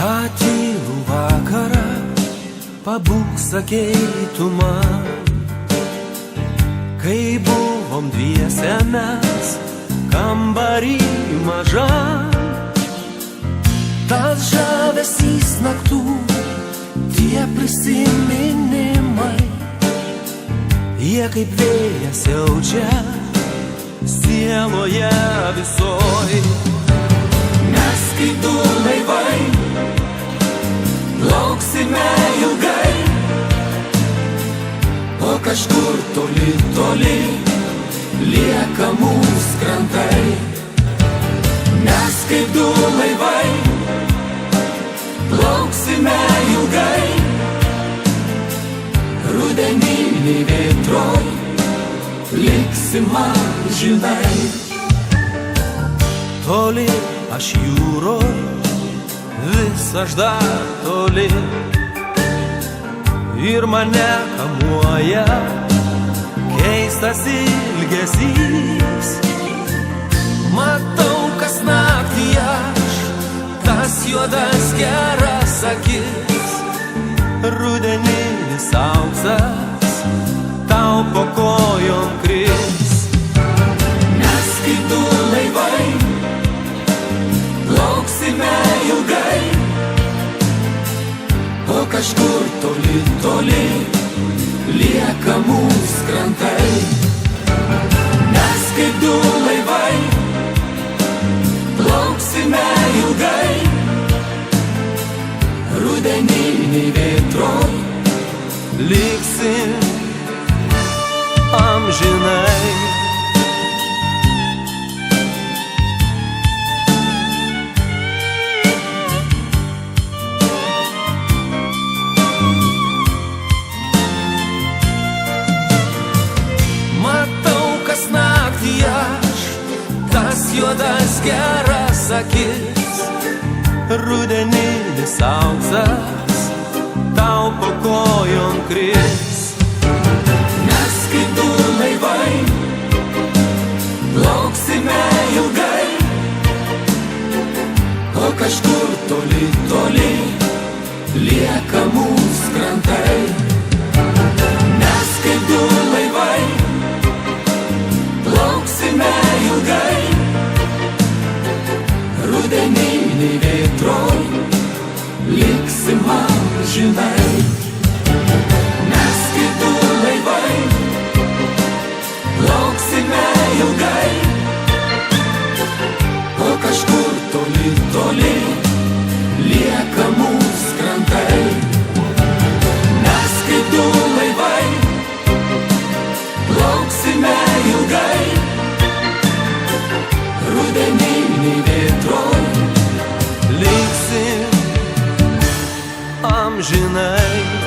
Tą tylų vakarą pabūk, sakei tu man, kai buvom dviese mes kambarį mažam. Tas žavesys naktų, tie prisiminimai, jie kaip vėjas siaučia sieloje visoj. Mes kaip du laivai plauksime ilgai, o kažkur toli, toli lieka mūsų krantai. Mes kaip du laivai plauksime ilgai, rudeniniai vėtroj liksim amžinai. Toli aš jūroj, vis aš dar toli, ir mane kamuoja keistas ilgesys. Matau, kas naktį aš, tas juodas geras akis, rudeninis auksas tau po kojom kris. Mes kaip du laivai plauksime ilgai, o kažkur toli, toli lieka mūsų krantai. Mes kaip du laivai plauksime ilgai, rudeniniai vėtroj liksim amžinai. Matau, kas naktį aš, tas juodas geras akis, rudeninis auksas tau po kojom kris. Mes kaip du laivai plauksime ilgai, o kažkur toli, toli lieka mūsų krantai. Mes kaip du laivai plauksime ilgai, rudeniniai vėtroj liksim amžinai. Mes kaip du laivai plauksime ilgai, o kažkur toli, toli lieka mūsų krantai. Mes kaip du laivai plauksime ilgai, rudeniniai vėtroj liksim amžinai.